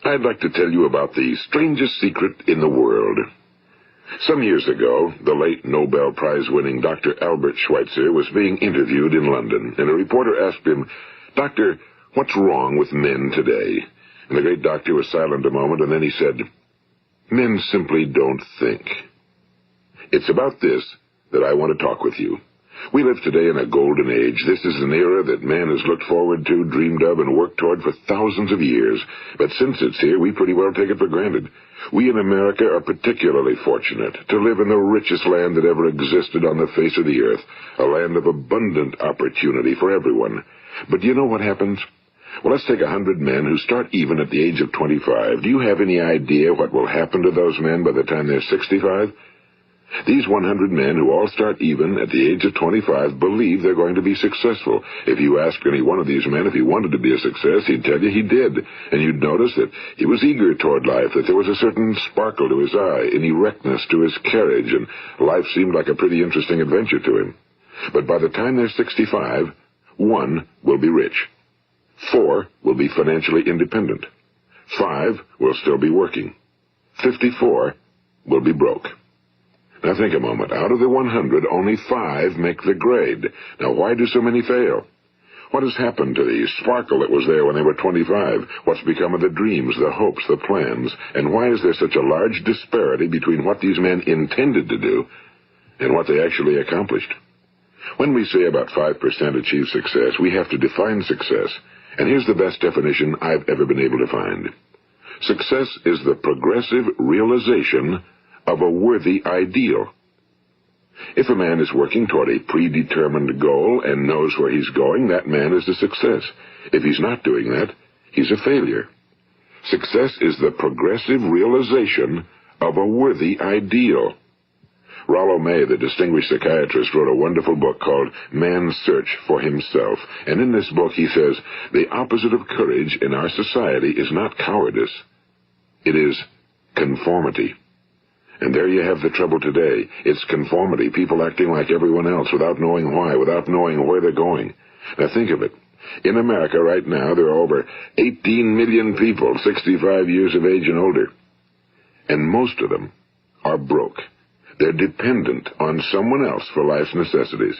I'd like to tell you about the strangest secret in the world. Some years ago, the late Nobel Prize-winning Dr. Albert Schweitzer was being interviewed in London, and a reporter asked him, "Doctor, what's wrong with men today?" And the great doctor was silent a moment, and then he said, "Men simply don't think." It's about this that I want to talk with you. We live today in a golden age. This is an era that man has looked forward to, dreamed of, and worked toward for thousands of years. But since it's here, we pretty well take it for granted. We in America are particularly fortunate to live in the richest land that ever existed on the face of the earth, a land of abundant opportunity for everyone. But do you know what happens? Well, let's take 100 men who start even at the age of 25. Do you have any idea what will happen to those men by the time they're 65? These 100 men who all start even at the age of 25 believe they're going to be successful. If you ask any one of these men if he wanted to be a success, he'd tell you he did. And you'd notice that he was eager toward life, that there was a certain sparkle to his eye, an erectness to his carriage, and life seemed like a pretty interesting adventure to him. But by the time they're 65, 1 will be rich. 4 will be financially independent. 5 will still be working. 54 will be broke. Now think a moment. Out of the 100, only 5 make the grade. Now why do so many fail? What has happened to the sparkle that was there when they were 25? What's become of the dreams, the hopes, the plans? And why is there such a large disparity between what these men intended to do and what they actually accomplished? When we say about 5% achieve success, we have to define success. And here's the best definition I've ever been able to find. Success is the progressive realization of a worthy ideal. If a man is working toward a predetermined goal and knows where he's going, that man is a success. If he's not doing that, he's a failure. Success is the progressive realization of a worthy ideal. Rollo May, the distinguished psychiatrist, wrote a wonderful book called Man's Search for Himself. And in this book he says, the opposite of courage in our society is not cowardice. It is conformity. And there you have the trouble today. It's conformity, people acting like everyone else without knowing why, without knowing where they're going. Now think of it. In America right now, there are over 18 million people 65 years of age and older. And most of them are broke. They're dependent on someone else for life's necessities.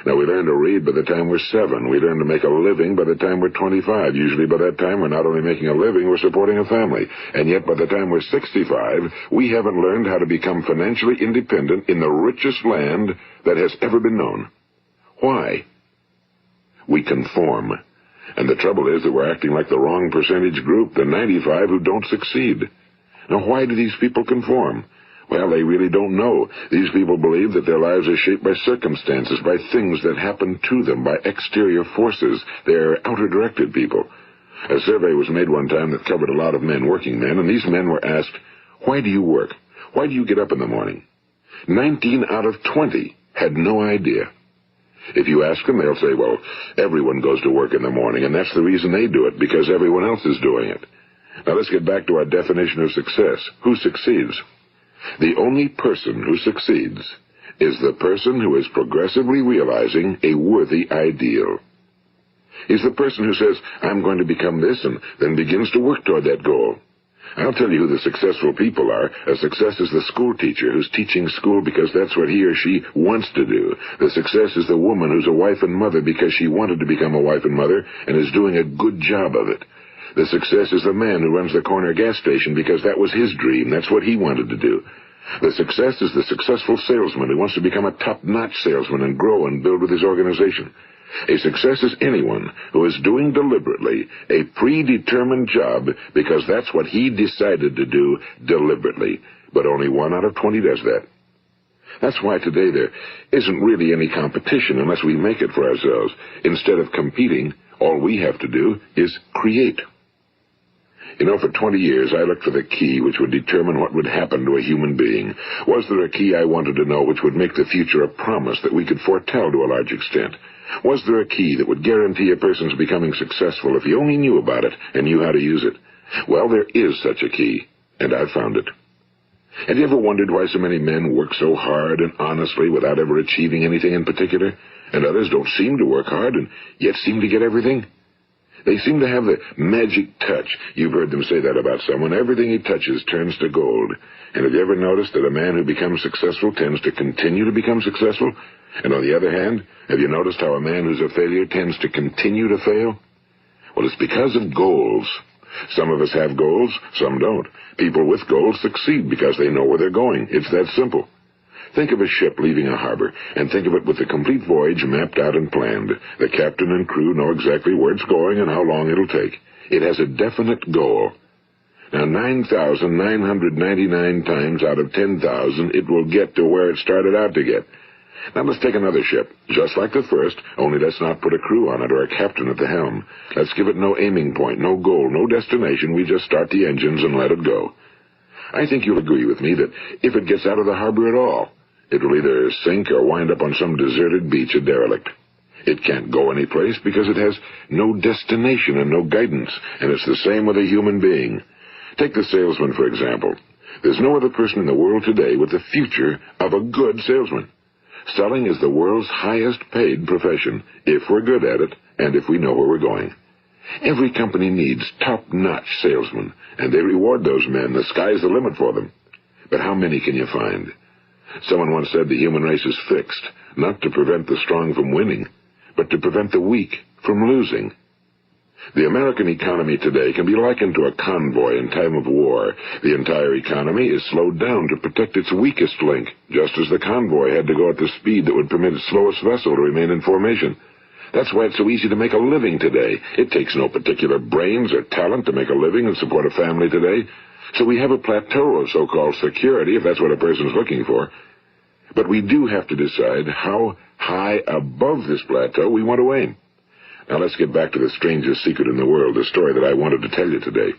Now, we learn to read by the time we're 7. We learn to make a living by the time we're 25. Usually by that time, we're not only making a living, we're supporting a family. And yet by the time we're 65, we haven't learned how to become financially independent in the richest land that has ever been known. Why? We conform. And the trouble is that we're acting like the wrong percentage group, the 95 who don't succeed. Now, why do these people conform? Well, they really don't know. These people believe that their lives are shaped by circumstances, by things that happen to them, by exterior forces. They're outer-directed people. A survey was made one time that covered a lot of men, working men, and these men were asked, "Why do you work? Why do you get up in the morning?" 19 out of 20 had no idea. If you ask them, they'll say, well, everyone goes to work in the morning, and that's the reason they do it, because everyone else is doing it. Now let's get back to our definition of success. Who succeeds? The only person who succeeds is the person who is progressively realizing a worthy ideal. He's the person who says, I'm going to become this, and then begins to work toward that goal. I'll tell you who the successful people are. A success is the school teacher who's teaching school because that's what he or she wants to do. The success is the woman who's a wife and mother because she wanted to become a wife and mother and is doing a good job of it. The success is the man who runs the corner gas station because that was his dream. That's what he wanted to do. The success is the successful salesman who wants to become a top-notch salesman and grow and build with his organization. A success is anyone who is doing deliberately a predetermined job because that's what he decided to do deliberately. But only 1 out of 20 does that. That's why today there isn't really any competition unless we make it for ourselves. Instead of competing, all we have to do is create. You know, for 20 years, I looked for the key which would determine what would happen to a human being. Was there a key I wanted to know which would make the future a promise that we could foretell to a large extent? Was there a key that would guarantee a person's becoming successful if he only knew about it and knew how to use it? Well, there is such a key, and I've found it. Have you ever wondered why so many men work so hard and honestly without ever achieving anything in particular, and others don't seem to work hard and yet seem to get everything? They seem to have the magic touch. You've heard them say that about someone. Everything he touches turns to gold. And have you ever noticed that a man who becomes successful tends to continue to become successful? And on the other hand, have you noticed how a man who's a failure tends to continue to fail? Well, it's because of goals. Some of us have goals, some don't. People with goals succeed because they know where they're going. It's that simple. Think of a ship leaving a harbor, and think of it with the complete voyage mapped out and planned. The captain and crew know exactly where it's going and how long it'll take. It has a definite goal. Now, 9,999 times out of 10,000, it will get to where it started out to get. Now, let's take another ship, just like the first, only let's not put a crew on it or a captain at the helm. Let's give it no aiming point, no goal, no destination. We just start the engines and let it go. I think you'll agree with me that if it gets out of the harbor at all, it will either sink or wind up on some deserted beach, a derelict. It can't go anyplace because it has no destination and no guidance, and it's the same with a human being. Take the salesman, for example. There's no other person in the world today with the future of a good salesman. Selling is the world's highest paid profession, if we're good at it and if we know where we're going. Every company needs top-notch salesmen, and they reward those men. The sky's the limit for them. But how many can you find? Someone once said the human race is fixed, not to prevent the strong from winning, but to prevent the weak from losing. The American economy today can be likened to a convoy in time of war. The entire economy is slowed down to protect its weakest link, just as the convoy had to go at the speed that would permit its slowest vessel to remain in formation. That's why it's so easy to make a living today. It takes no particular brains or talent to make a living and support a family today. So we have a plateau of so-called security, if that's what a person's looking for. But we do have to decide how high above this plateau we want to aim. Now let's get back to the strangest secret in the world, the story that I wanted to tell you today.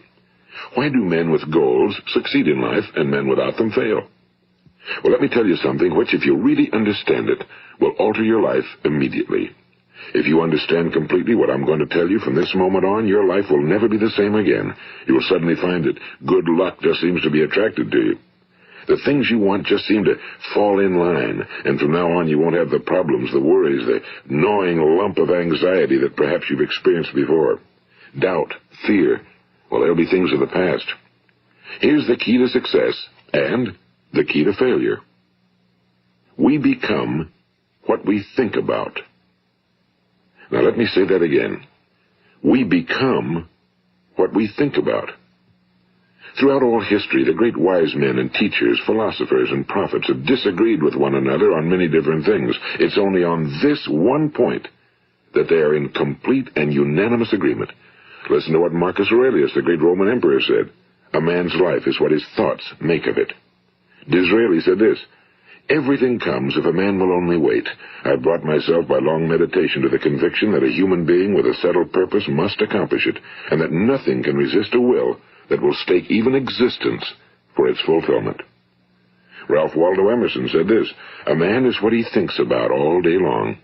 Why do men with goals succeed in life and men without them fail? Well, let me tell you something which, if you really understand it, will alter your life immediately. If you understand completely what I'm going to tell you from this moment on, your life will never be the same again. You will suddenly find that good luck just seems to be attracted to you. The things you want just seem to fall in line, and from now on you won't have the problems, the worries, the gnawing lump of anxiety that perhaps you've experienced before. Doubt, fear, well, they'll be things of the past. Here's the key to success and the key to failure. We become what we think about. Now let me say that again. We become what we think about. Throughout all history, the great wise men and teachers, philosophers and prophets have disagreed with one another on many different things. It's only on this one point that they are in complete and unanimous agreement. Listen to what Marcus Aurelius, the great Roman emperor, said. A man's life is what his thoughts make of it. Disraeli said this, everything comes if a man will only wait. I've brought myself by long meditation to the conviction that a human being with a settled purpose must accomplish it, and that nothing can resist a will that will stake even existence for its fulfillment. Ralph Waldo Emerson said this, a man is what he thinks about all day long.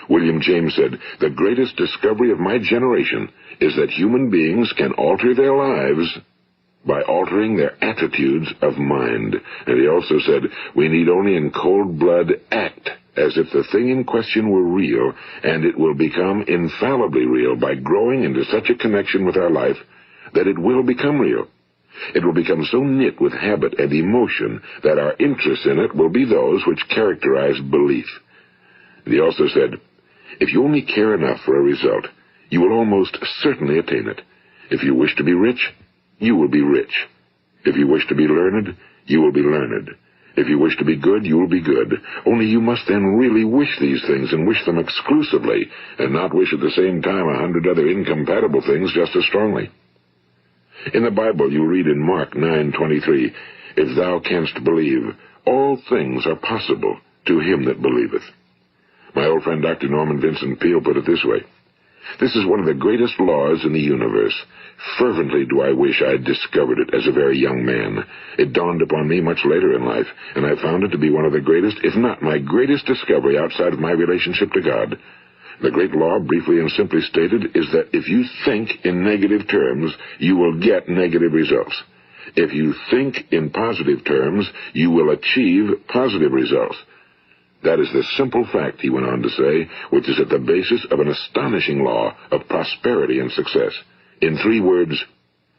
William James said, the greatest discovery of my generation is that human beings can alter their lives by altering their attitudes of mind. And he also said, we need only in cold blood act as if the thing in question were real, and it will become infallibly real by growing into such a connection with our life that it will become real. It will become so knit with habit and emotion that our interest in it will be those which characterize belief. And he also said, if you only care enough for a result, you will almost certainly attain it. If you wish to be rich, you will be rich. If you wish to be learned, you will be learned. If you wish to be good, you will be good. Only you must then really wish these things and wish them exclusively, and not wish at the same time 100 other incompatible things just as strongly. In the Bible, you read in Mark 9:23, if thou canst believe, all things are possible to him that believeth. My old friend Dr. Norman Vincent Peale put it this way, this is one of the greatest laws in the universe. Fervently do I wish I had discovered it as a very young man. It dawned upon me much later in life, and I found it to be one of the greatest, if not my greatest discovery outside of my relationship to God. The great law, briefly and simply stated, is that if you think in negative terms, you will get negative results. If you think in positive terms, you will achieve positive results. That is the simple fact, he went on to say, which is at the basis of an astonishing law of prosperity and success. In 3 words,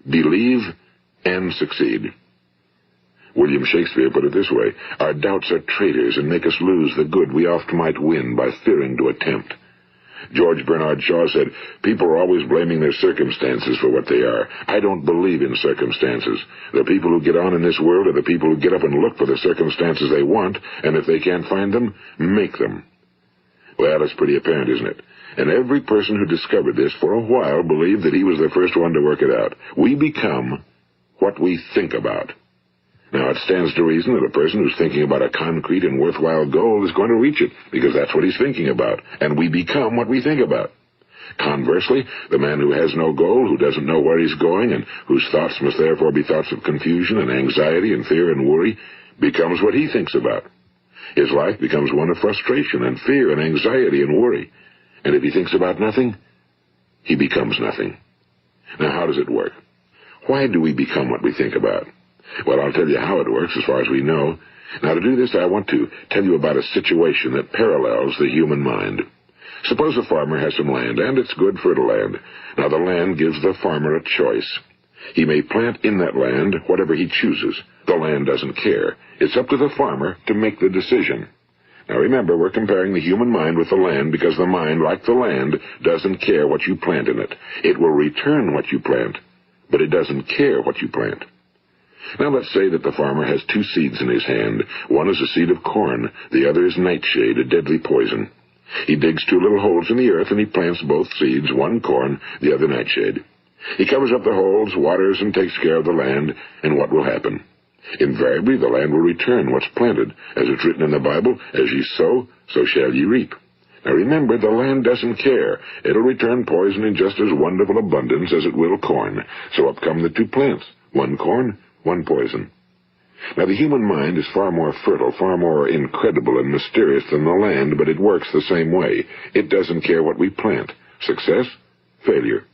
believe and succeed. William Shakespeare put it this way: our doubts are traitors and make us lose the good we oft might win by fearing to attempt. George Bernard Shaw said, people are always blaming their circumstances for what they are. I don't believe in circumstances. The people who get on in this world are the people who get up and look for the circumstances they want, and if they can't find them, make them. Well, it's pretty apparent, isn't it? And every person who discovered this for a while believed that he was the first one to work it out. We become what we think about. Now, it stands to reason that a person who's thinking about a concrete and worthwhile goal is going to reach it, because that's what he's thinking about, and we become what we think about. Conversely, the man who has no goal, who doesn't know where he's going, and whose thoughts must therefore be thoughts of confusion and anxiety and fear and worry, becomes what he thinks about. His life becomes one of frustration and fear and anxiety and worry. And if he thinks about nothing, he becomes nothing. Now, how does it work? Why do we become what we think about? Well, I'll tell you how it works as far as we know. Now, to do this, I want to tell you about a situation that parallels the human mind. Suppose a farmer has some land, and it's good fertile land. Now, the land gives the farmer a choice. He may plant in that land whatever he chooses. The land doesn't care. It's up to the farmer to make the decision. Now, remember, we're comparing the human mind with the land because the mind, like the land, doesn't care what you plant in it. It will return what you plant, but it doesn't care what you plant. Now, let's say that the farmer has 2 seeds in his hand. One is a seed of corn. The other is nightshade, a deadly poison. He digs 2 little holes in the earth, and he plants both seeds, one corn, the other nightshade. He covers up the holes, waters, and takes care of the land, and what will happen? Invariably, the land will return what's planted. As it's written in the Bible, as ye sow, so shall ye reap. Now remember, the land doesn't care. It'll return poison in just as wonderful abundance as it will corn. So up come the 2 plants, one corn, one poison. Now, the human mind is far more fertile, far more incredible and mysterious than the land, but it works the same way. It doesn't care what we plant. Success, failure.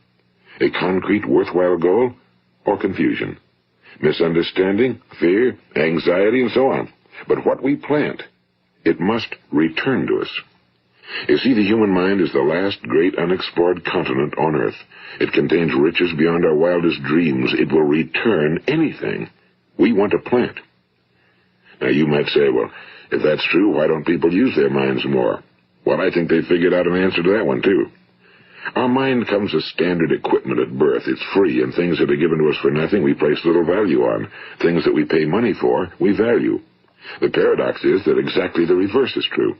A concrete, worthwhile goal, or confusion. Misunderstanding, fear, anxiety, and so on. But what we plant, it must return to us. You see, the human mind is the last great unexplored continent on Earth. It contains riches beyond our wildest dreams. It will return anything we want to plant. Now, you might say, well, if that's true, why don't people use their minds more? Well, I think they figured out an answer to that one, too. Our mind comes as standard equipment at birth. It's free, and things that are given to us for nothing we place little value on. Things that we pay money for, we value. The paradox is that exactly the reverse is true.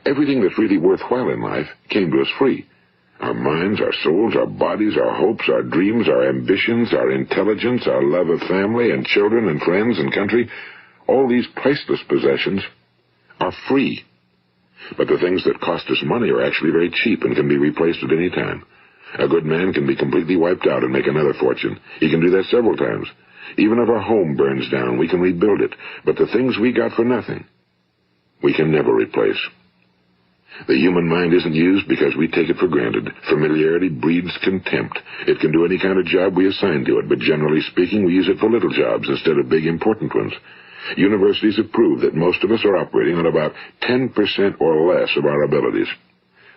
Everything that's really worthwhile in life came to us free. Our minds, our souls, our bodies, our hopes, our dreams, our ambitions, our intelligence, our love of family and children and friends and country, all these priceless possessions are free. But the things that cost us money are actually very cheap and can be replaced at any time. A good man can be completely wiped out and make another fortune. He can do that several times. Even if our home burns down, we can rebuild it. But the things we got for nothing, we can never replace. The human mind isn't used because we take it for granted. Familiarity breeds contempt. It can do any kind of job we assign to it, but generally speaking, we use it for little jobs instead of big, important ones. Universities have proved that most of us are operating on about 10% or less of our abilities.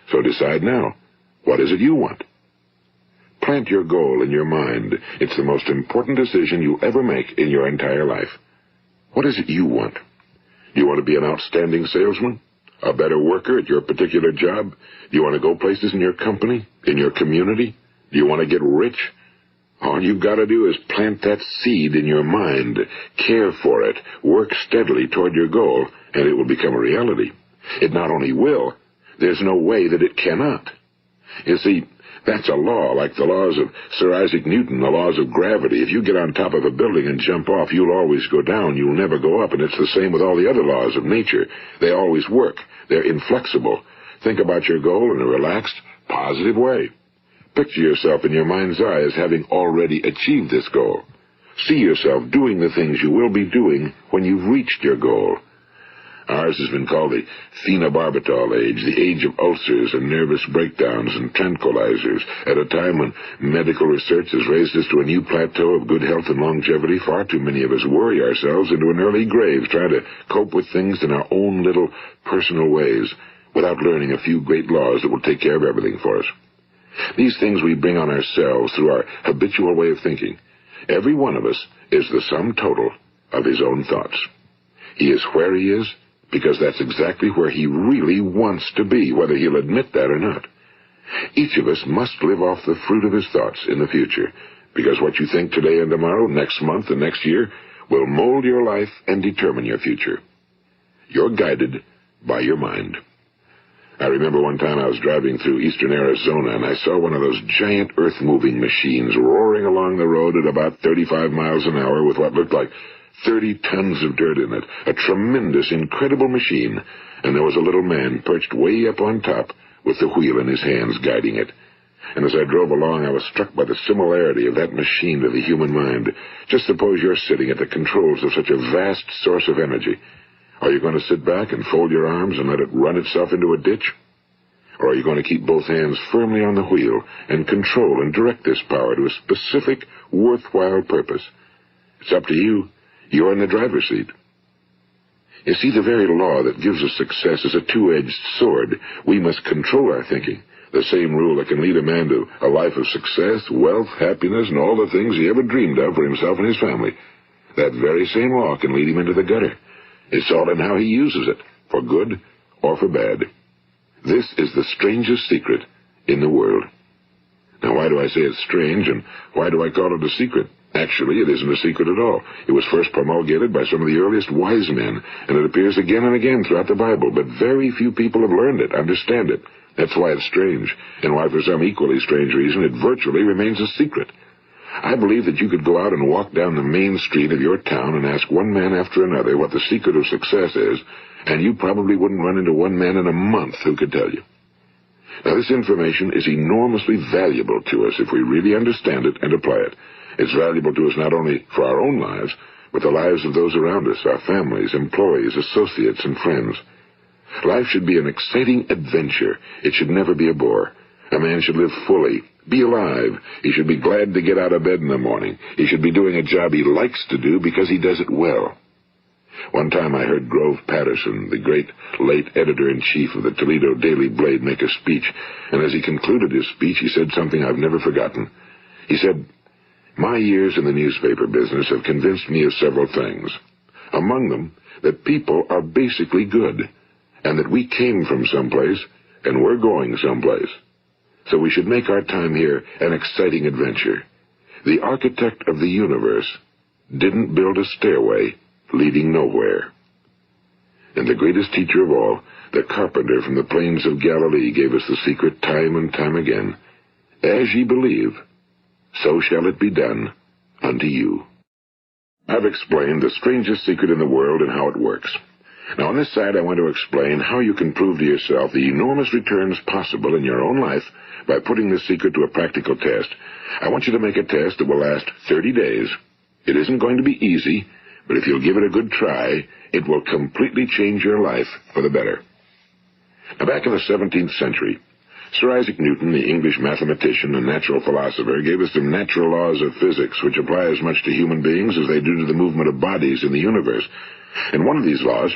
So decide now, what is it you want? Plant your goal in your mind. It's the most important decision you'll ever make in your entire life. What is it you want? Do you want to be an outstanding salesman? A better worker at your particular job? Do you want to go places in your company? In your community? Do you want to get rich? All you've got to do is plant that seed in your mind, care for it, work steadily toward your goal, and it will become a reality. It not only will, there's no way that it cannot. You see, that's a law, like the laws of Sir Isaac Newton, the laws of gravity. If you get on top of a building and jump off, you'll always go down, you'll never go up, and it's the same with all the other laws of nature. They always work. They're inflexible. Think about your goal in a relaxed, positive way. Picture yourself in your mind's eye as having already achieved this goal. See yourself doing the things you will be doing when you've reached your goal. Ours has been called the phenobarbital age, the age of ulcers and nervous breakdowns and tranquilizers, at a time when medical research has raised us to a new plateau of good health and longevity. Far too many of us worry ourselves into an early grave trying to cope with things in our own little personal ways without learning a few great laws that will take care of everything for us. These things we bring on ourselves through our habitual way of thinking. Every one of us is the sum total of his own thoughts. He is where he is because that's exactly where he really wants to be, whether he'll admit that or not. Each of us must live off the fruit of his thoughts in the future, because what you think today and tomorrow, next month and next year, will mold your life and determine your future. You're guided by your mind. I remember one time I was driving through eastern Arizona, and I saw one of those giant earth-moving machines roaring along the road at about 35 miles an hour with what looked like 30 tons of dirt in it, a tremendous, incredible machine, and there was a little man perched way up on top with the wheel in his hands guiding it. And as I drove along, I was struck by the similarity of that machine to the human mind. Just suppose you're sitting at the controls of such a vast source of energy. Are you going to sit back and fold your arms and let it run itself into a ditch? Or are you going to keep both hands firmly on the wheel and control and direct this power to a specific, worthwhile purpose? It's up to you. You're in the driver's seat. You see, the very law that gives us success is a two-edged sword. We must control our thinking. The same rule that can lead a man to a life of success, wealth, happiness, and all the things he ever dreamed of for himself and his family. That very same law can lead him into the gutter. It's all in how he uses it, for good or for bad. This is the strangest secret in the world. Now, why do I say it's strange, and why do I call it a secret? Actually, it isn't a secret at all. It was first promulgated by some of the earliest wise men, and it appears again and again throughout the Bible, but very few people have learned it, understand it. That's why it's strange, and why for some equally strange reason it virtually remains a secret. I believe that you could go out and walk down the main street of your town and ask one man after another what the secret of success is, and you probably wouldn't run into one man in a month who could tell you. Now, this information is enormously valuable to us if we really understand it and apply it. It's valuable to us not only for our own lives, but the lives of those around us, our families, employees, associates, and friends. Life should be an exciting adventure. It should never be a bore. A man should live fully, be alive. He should be glad to get out of bed in the morning. He should be doing a job he likes to do because he does it well. One time I heard Grove Patterson, the great late editor-in-chief of the Toledo Daily Blade, make a speech, and as he concluded his speech, he said something I've never forgotten. He said, "My years in the newspaper business have convinced me of several things. Among them, that people are basically good, and that we came from someplace, and we're going someplace. So we should make our time here an exciting adventure. The architect of the universe didn't build a stairway leading nowhere." And the greatest teacher of all, the carpenter from the plains of Galilee, gave us the secret time and time again. As ye believe, so shall it be done unto you. I've explained the strangest secret in the world and how it works. Now, on this side, I want to explain how you can prove to yourself the enormous returns possible in your own life by putting this secret to a practical test. I want you to make a test that will last 30 days. It isn't going to be easy, but if you'll give it a good try, it will completely change your life for the better. Now, back in the 17th century, Sir Isaac Newton, the English mathematician and natural philosopher, gave us some natural laws of physics which apply as much to human beings as they do to the movement of bodies in the universe. And one of these laws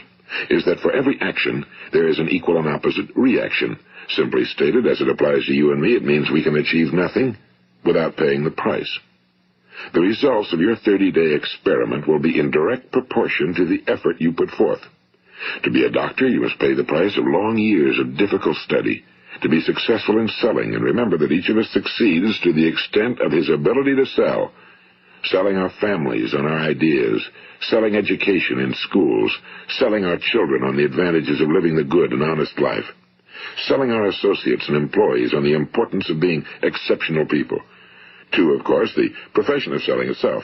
is that for every action, there is an equal and opposite reaction. Simply stated, as it applies to you and me, it means we can achieve nothing without paying the price. The results of your 30-day experiment will be in direct proportion to the effort you put forth. To be a doctor, you must pay the price of long years of difficult study. To be successful in selling, and remember that each of us succeeds to the extent of his ability to sell. Selling our families on our ideas, selling education in schools, selling our children on the advantages of living the good and honest life, selling our associates and employees on the importance of being exceptional people. To, of course, the profession of selling itself.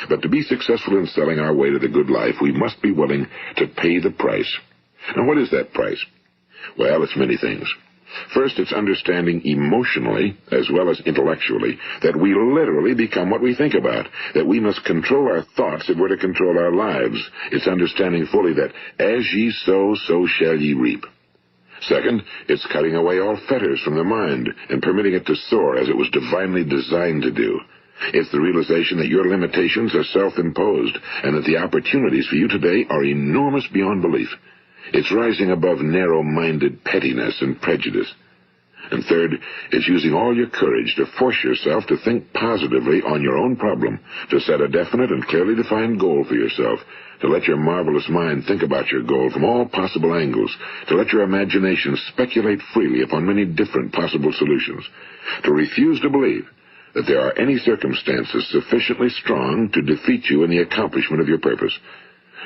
But to be successful in selling our way to the good life, we must be willing to pay the price. Now, what is that price? Well, it's many things. First, it's understanding emotionally, as well as intellectually, that we literally become what we think about, that we must control our thoughts if we're to control our lives. It's understanding fully that as ye sow, so shall ye reap. Second, it's cutting away all fetters from the mind and permitting it to soar as it was divinely designed to do. It's the realization that your limitations are self-imposed and that the opportunities for you today are enormous beyond belief. It's rising above narrow-minded pettiness and prejudice. And third, it's using all your courage to force yourself to think positively on your own problem, to set a definite and clearly defined goal for yourself, to let your marvelous mind think about your goal from all possible angles, to let your imagination speculate freely upon many different possible solutions, to refuse to believe that there are any circumstances sufficiently strong to defeat you in the accomplishment of your purpose,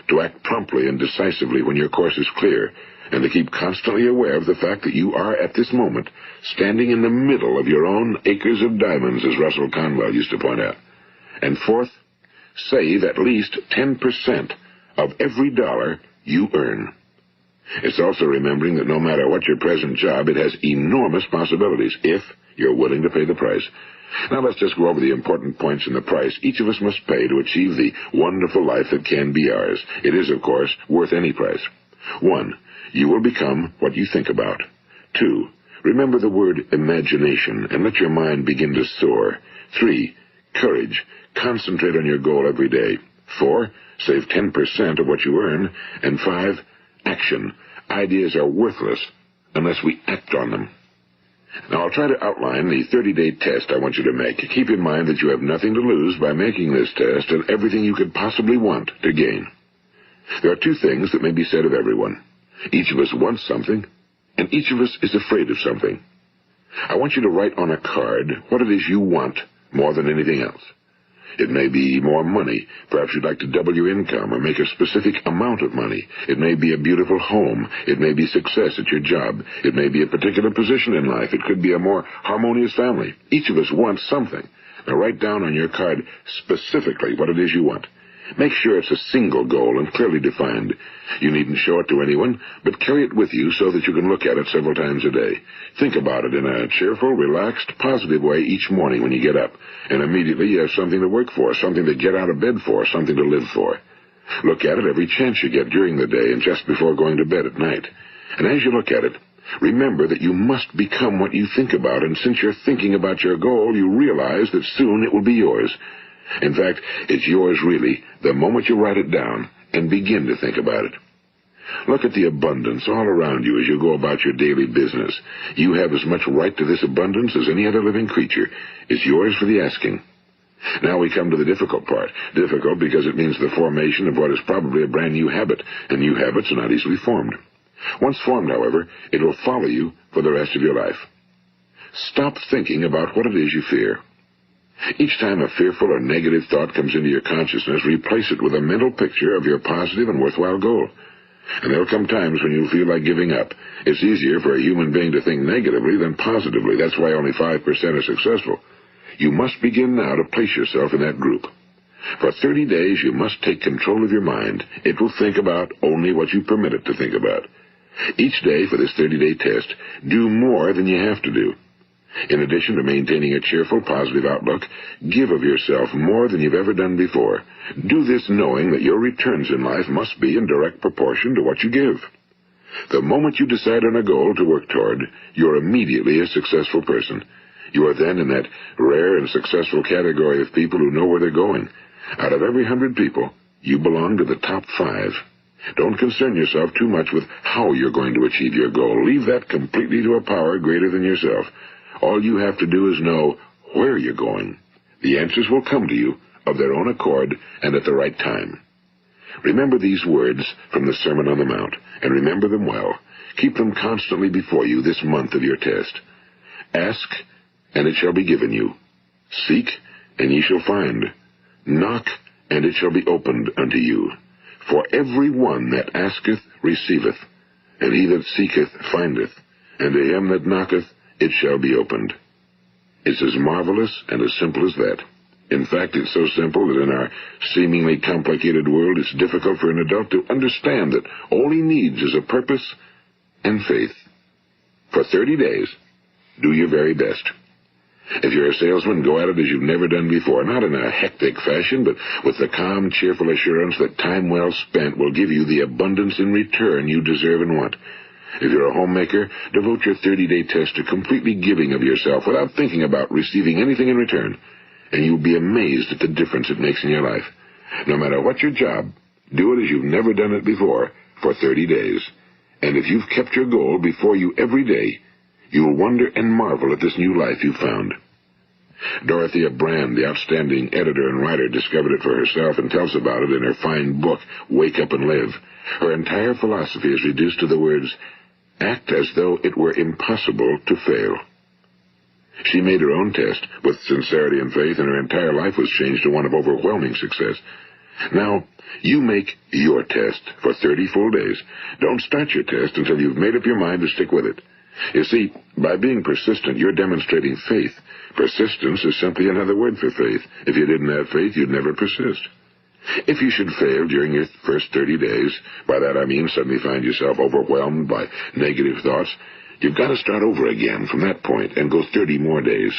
to act promptly and decisively when your course is clear, and to keep constantly aware of the fact that you are, at this moment, standing in the middle of your own acres of diamonds, as Russell Conwell used to point out. And fourth, save at least 10% of every dollar you earn. It's also remembering that no matter what your present job, it has enormous possibilities, if you're willing to pay the price. Now let's just go over the important points in the price each of us must pay to achieve the wonderful life that can be ours. It is, of course, worth any price. 1. You will become what you think about. 2. Remember the word imagination and let your mind begin to soar. 3. Courage. Concentrate on your goal every day. 4. Save 10% of what you earn. And 5. Action. Ideas are worthless unless we act on them. Now, I'll try to outline the 30-day test I want you to make. Keep in mind that you have nothing to lose by making this test and everything you could possibly want to gain. There are 2 things that may be said of everyone. Each of us wants something, and each of us is afraid of something. I want you to write on a card what it is you want more than anything else. It may be more money. Perhaps you'd like to double your income or make a specific amount of money. It may be a beautiful home. It may be success at your job. It may be a particular position in life. It could be a more harmonious family. Each of us wants something. Now write down on your card specifically what it is you want. Make sure it's a single goal and clearly defined. You needn't show it to anyone, but carry it with you so that you can look at it several times a day. Think about it in a cheerful, relaxed, positive way each morning when you get up, and immediately you have something to work for, something to get out of bed for, something to live for. Look at it every chance you get during the day and just before going to bed at night. And as you look at it, remember that you must become what you think about, and since you're thinking about your goal, you realize that soon it will be yours. In fact, it's yours really the moment you write it down and begin to think about it. Look at the abundance all around you as you go about your daily business. You have as much right to this abundance as any other living creature. It's yours for the asking. Now we come to the difficult part. Difficult because it means the formation of what is probably a brand new habit, and new habits are not easily formed. Once formed, however, it will follow you for the rest of your life. Stop thinking about what it is you fear. Each time a fearful or negative thought comes into your consciousness, replace it with a mental picture of your positive and worthwhile goal. And there will come times when you'll feel like giving up. It's easier for a human being to think negatively than positively. That's why only 5% are successful. You must begin now to place yourself in that group. For 30 days, you must take control of your mind. It will think about only what you permit it to think about. Each day for this 30-day test, do more than you have to do. In addition to maintaining a cheerful, positive outlook, give of yourself more than you've ever done before. Do this knowing that your returns in life must be in direct proportion to what you give. The moment you decide on a goal to work toward, you're immediately a successful person. You are then in that rare and successful category of people who know where they're going. Out of every 100 people, you belong to the top 5. Don't concern yourself too much with how you're going to achieve your goal. Leave that completely to a power greater than yourself. All you have to do is know where you're going. The answers will come to you of their own accord and at the right time. Remember these words from the Sermon on the Mount, and remember them well. Keep them constantly before you this month of your test. Ask, and it shall be given you. Seek, and ye shall find. Knock, and it shall be opened unto you. For every one that asketh receiveth, and he that seeketh findeth, and to him that knocketh it shall be opened. It's as marvelous and as simple as that. In fact, it's so simple that in our seemingly complicated world, it's difficult for an adult to understand that all he needs is a purpose and faith. For 30 days, do your very best. If you're a salesman, go at it as you've never done before, not in a hectic fashion, but with the calm, cheerful assurance that time well spent will give you the abundance in return you deserve and want. If you're a homemaker, devote your 30-day test to completely giving of yourself without thinking about receiving anything in return, and you'll be amazed at the difference it makes in your life. No matter what your job, do it as you've never done it before for 30 days. And if you've kept your goal before you every day, you'll wonder and marvel at this new life you've found. Dorothea Brand, the outstanding editor and writer, discovered it for herself and tells about it in her fine book, Wake Up and Live. Her entire philosophy is reduced to the words, act as though it were impossible to fail. She made her own test with sincerity and faith, and her entire life was changed to one of overwhelming success. Now, you make your test for 30 full days. Don't start your test until you've made up your mind to stick with it. You see, by being persistent, you're demonstrating faith. Persistence is simply another word for faith. If you didn't have faith, you'd never persist. If you should fail during your first 30 days, by that I mean suddenly find yourself overwhelmed by negative thoughts, you've got to start over again from that point and go 30 more days.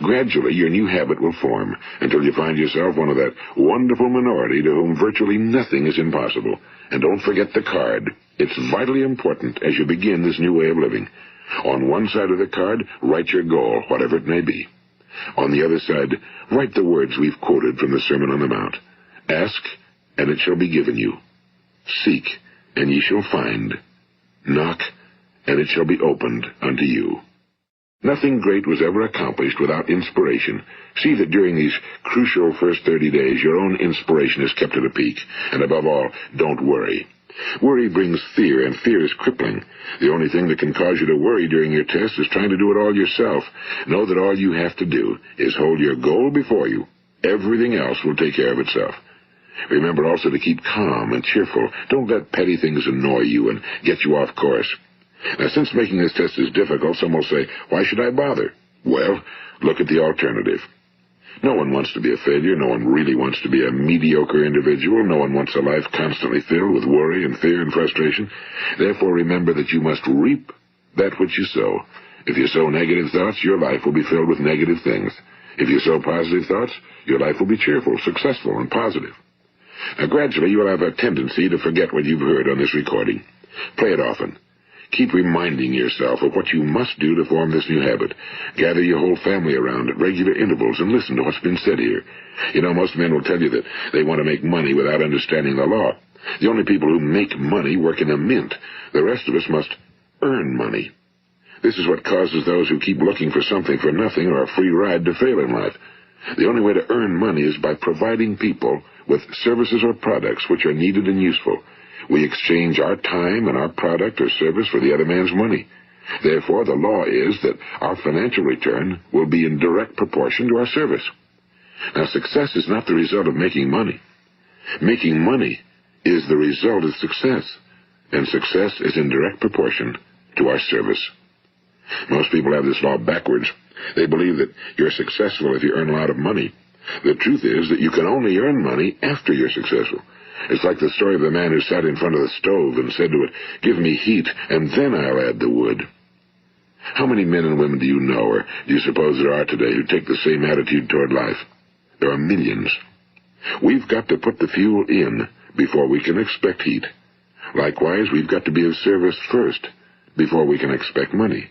Gradually, your new habit will form until you find yourself one of that wonderful minority to whom virtually nothing is impossible. And don't forget the card. It's vitally important as you begin this new way of living. On one side of the card, write your goal, whatever it may be. On the other side, write the words we've quoted from the Sermon on the Mount. Ask, and it shall be given you. Seek, and ye shall find. Knock, and it shall be opened unto you. Nothing great was ever accomplished without inspiration. See that during these crucial first 30 days, your own inspiration is kept at a peak. And above all, don't worry. Worry brings fear, and fear is crippling. The only thing that can cause you to worry during your test is trying to do it all yourself. Know that all you have to do is hold your goal before you. Everything else will take care of itself. Remember also to keep calm and cheerful. Don't let petty things annoy you and get you off course. Now, since making this test is difficult, some will say, why should I bother? Well, look at the alternative. No one wants to be a failure. No one really wants to be a mediocre individual. No one wants a life constantly filled with worry and fear and frustration. Therefore, remember that you must reap that which you sow. If you sow negative thoughts, your life will be filled with negative things. If you sow positive thoughts, your life will be cheerful, successful, and positive. Now, gradually, you will have a tendency to forget what you've heard on this recording. Play it often. Keep reminding yourself of what you must do to form this new habit. Gather your whole family around at regular intervals and listen to what's been said here. You know, most men will tell you that they want to make money without understanding the law. The only people who make money work in a mint. The rest of us must earn money. This is what causes those who keep looking for something for nothing or a free ride to fail in life. The only way to earn money is by providing people with services or products which are needed and useful. We exchange our time and our product or service for the other man's money. Therefore, the law is that our financial return will be in direct proportion to our service. Now, success is not the result of making money. Making money is the result of success, and success is in direct proportion to our service. Most people have this law backwards. They believe that you're successful if you earn a lot of money. The truth is that you can only earn money after you're successful. It's like the story of the man who sat in front of the stove and said to it, "Give me heat, and then I'll add the wood." How many men and women do you know, or do you suppose there are today, who take the same attitude toward life? There are millions. We've got to put the fuel in before we can expect heat. Likewise, we've got to be of service first before we can expect money.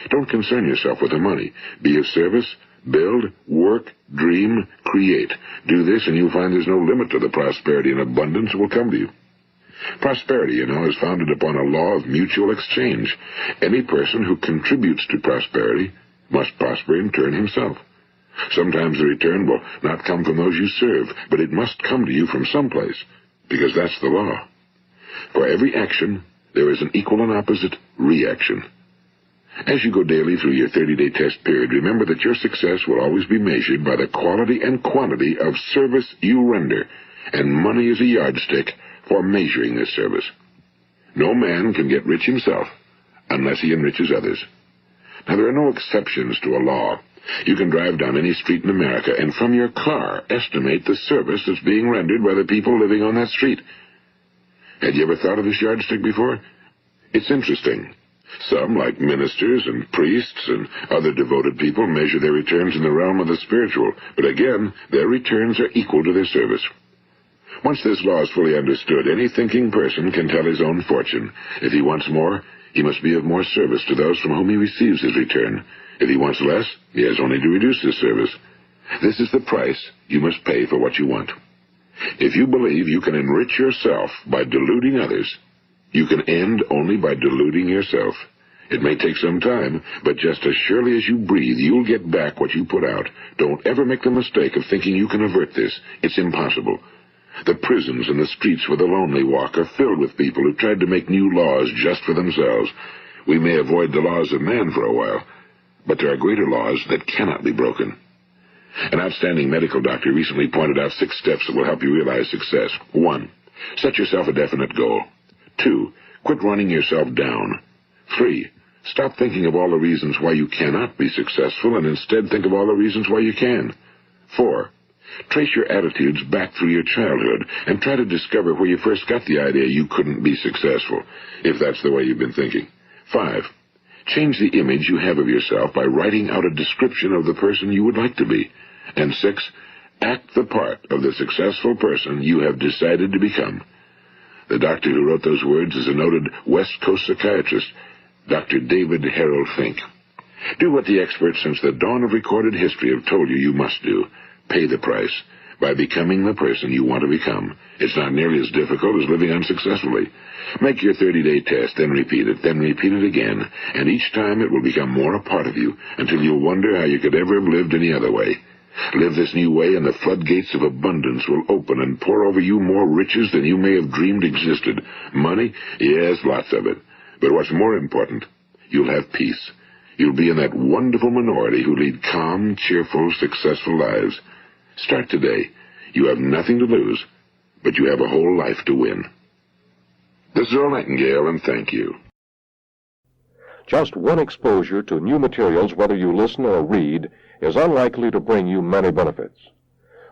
Don't concern yourself with the money. Be of service. Build, work, dream, create. Do this, and you'll find there's no limit to the prosperity and abundance that will come to you. Prosperity, you know, is founded upon a law of mutual exchange. Any person who contributes to prosperity must prosper in turn himself. Sometimes the return will not come from those you serve, but it must come to you from someplace, because that's the law. For every action, there is an equal and opposite reaction. As you go daily through your 30-day test period, remember that your success will always be measured by the quality and quantity of service you render, and money is a yardstick for measuring this service. No man can get rich himself unless he enriches others. Now, there are no exceptions to a law. You can drive down any street in America and from your car estimate the service that's being rendered by the people living on that street. Had you ever thought of this yardstick before? It's interesting. Some, like ministers and priests and other devoted people, measure their returns in the realm of the spiritual, but again, their returns are equal to their service. Once this law is fully understood, any thinking person can tell his own fortune. If he wants more, he must be of more service to those from whom he receives his return. If he wants less, he has only to reduce his service. This is the price you must pay for what you want. If you believe you can enrich yourself by deluding others, you can end only by deluding yourself. It may take some time, but just as surely as you breathe, you'll get back what you put out. Don't ever make the mistake of thinking you can avert this. It's impossible. The prisons and the streets where the lonely walk are filled with people who tried to make new laws just for themselves. We may avoid the laws of man for a while, but there are greater laws that cannot be broken. An outstanding medical doctor recently pointed out 6 steps that will help you realize success. 1. Set yourself a definite goal. 2. Quit running yourself down. 3. Stop thinking of all the reasons why you cannot be successful and instead think of all the reasons why you can. 4. Trace your attitudes back through your childhood and try to discover where you first got the idea you couldn't be successful, if that's the way you've been thinking. 5. Change the image you have of yourself by writing out a description of the person you would like to be. And 6. Act the part of the successful person you have decided to become. The doctor who wrote those words is a noted West Coast psychiatrist, Dr. David Harold Fink. Do what the experts since the dawn of recorded history have told you must do. Pay the price by becoming the person you want to become. It's not nearly as difficult as living unsuccessfully. Make your 30-day test, then repeat it again, and each time it will become more a part of you until you'll wonder how you could ever have lived any other way. Live this new way, and the floodgates of abundance will open and pour over you more riches than you may have dreamed existed. Money? Yes, lots of it. But what's more important, you'll have peace. You'll be in that wonderful minority who lead calm, cheerful, successful lives. Start today. You have nothing to lose, but you have a whole life to win. This is Earl Nightingale, and thank you. Just one exposure to new materials, whether you listen or read, is unlikely to bring you many benefits.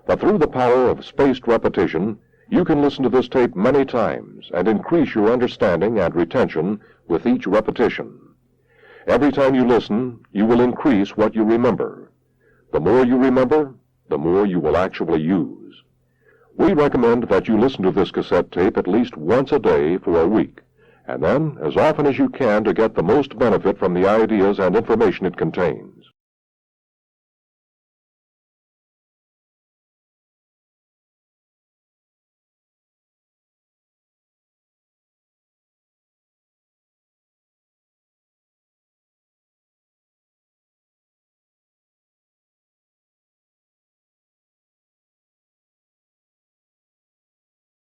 But through the power of spaced repetition, you can listen to this tape many times and increase your understanding and retention with each repetition. Every time you listen, you will increase what you remember. The more you remember, the more you will actually use. We recommend that you listen to this cassette tape at least once a day for a week, and then as often as you can to get the most benefit from the ideas and information it contains.